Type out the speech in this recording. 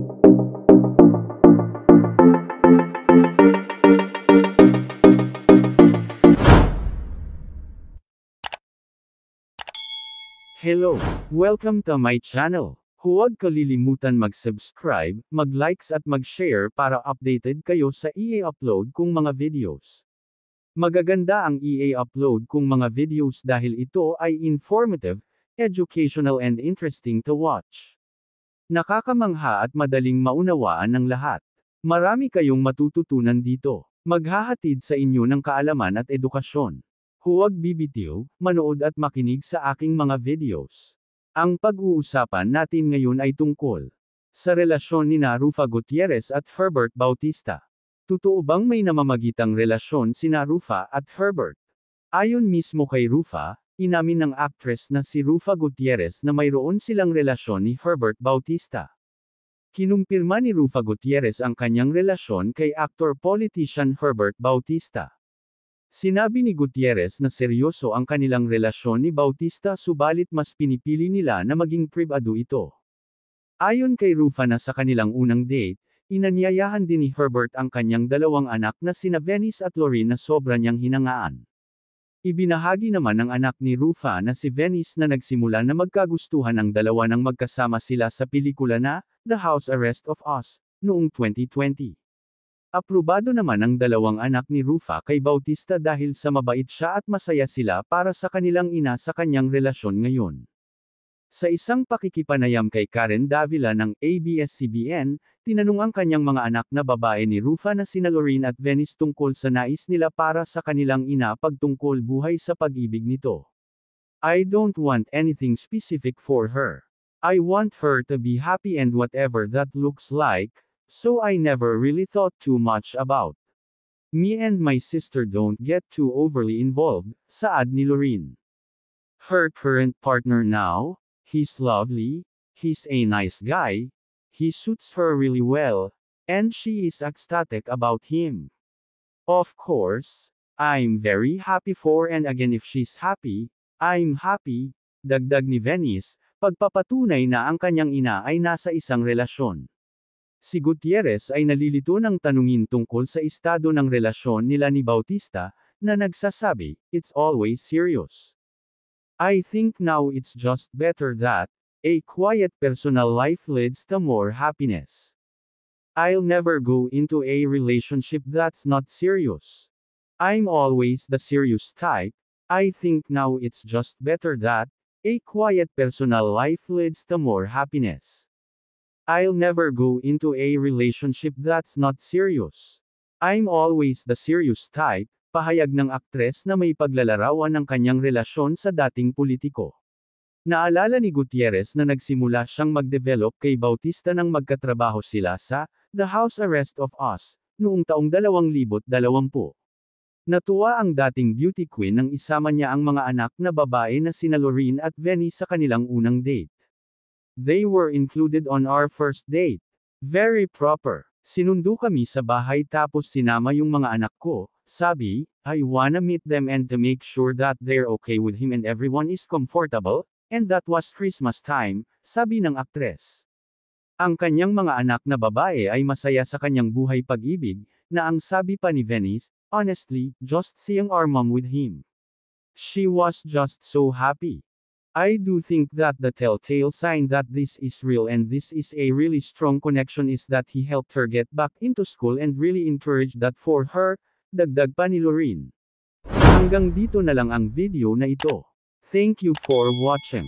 Hello! Welcome to my channel. Huwag kalilimutan mag-subscribe, mag-likes at mag-share para updated kayo sa i-upload kong mga videos. Magaganda ang i-upload kong mga videos dahil ito ay informative, educational and interesting to watch. Nakakamangha at madaling maunawaan ng lahat. Marami kayong matututunan dito. Maghahatid sa inyo ng kaalaman at edukasyon. Huwag bibitiw, manood at makinig sa aking mga videos. Ang pag-uusapan natin ngayon ay tungkol sa relasyon ni Rufa Gutierrez at Herbert Bautista. Totoo bang may namamagitang relasyon sina Rufa at Herbert? Ayon mismo kay Rufa, inamin ng actress na si Rufa Gutierrez na mayroon silang relasyon ni Herbert Bautista. Kinumpirma ni Rufa Gutierrez ang kanyang relasyon kay actor-politician Herbert Bautista. Sinabi ni Gutierrez na seryoso ang kanilang relasyon ni Bautista subalit mas pinipili nila na maging pribado ito. Ayon kay Rufa na sa kanilang unang date, inanyayahan din ni Herbert ang kanyang dalawang anak na sina Venice at Lorene na sobra niyang hinangaan. Ibinahagi naman ng anak ni Rufa na si Venice na nagsimula na magkagustuhan ang dalawa nang magkasama sila sa pelikula na The House Arrest of Us, noong 2020. Aprobado naman ang dalawang anak ni Rufa kay Bautista dahil sa mabait siya at masaya sila para sa kanilang ina sa kanyang relasyon ngayon. Sa isang pakikipanayam kay Karen Davila ng ABS-CBN, tinanong ang kanyang mga anak na babae ni Rufa na sina Lorene at Venice tungkol sa nais nila para sa kanilang ina pagtungkol buhay sa pag-ibig nito. "I don't want anything specific for her. I want her to be happy and whatever that looks like. So I never really thought too much about. Me and my sister don't get too overly involved," saad ni Lorene. Her current partner now, he's lovely, he's a nice guy, he suits her really well, and she is ecstatic about him. Of course, I'm very happy for and again if she's happy, I'm happy, dagdag ni Venice, pagpapatunay na ang kanyang ina ay nasa isang relasyon. Si Gutierrez ay nalilito ng tanungin tungkol sa estado ng relasyon nila ni Bautista, na nagsasabi, "It's always serious. I think now it's just better that a quiet personal life leads to more happiness. I'll never go into a relationship that's not serious. I'm always the serious type. I think now it's just better that a quiet personal life leads to more happiness. I'll never go into a relationship that's not serious. I'm always the serious type," pahayag ng aktres na may paglalarawan ng kanyang relasyon sa dating politiko. Naalala ni Gutierrez na nagsimula siyang mag-develop kay Bautista nang magkatrabaho sila sa The House Arrest of Us, noong taong 2020. Natuwa ang dating beauty queen nang isama niya ang mga anak na babae na sina Lorene at Venice sa kanilang unang date. "They were included on our first date. Very proper. Sinundo kami sa bahay tapos sinama yung mga anak ko," sabi, "I wanna meet them and to make sure that they're okay with him and everyone is comfortable, and that was Christmas time," sabi ng aktres. Ang kanyang mga anak na babae ay masaya sa kanyang buhay pag-ibig, na ang sabi pa ni Venice, "Honestly, just seeing our mom with him. She was just so happy. I do think that the telltale sign that this is real and this is a really strong connection is that he helped her get back into school and really encouraged that for her," dagdag pa ni Lorene. Hanggang dito na lang ang video na ito. Thank you for watching.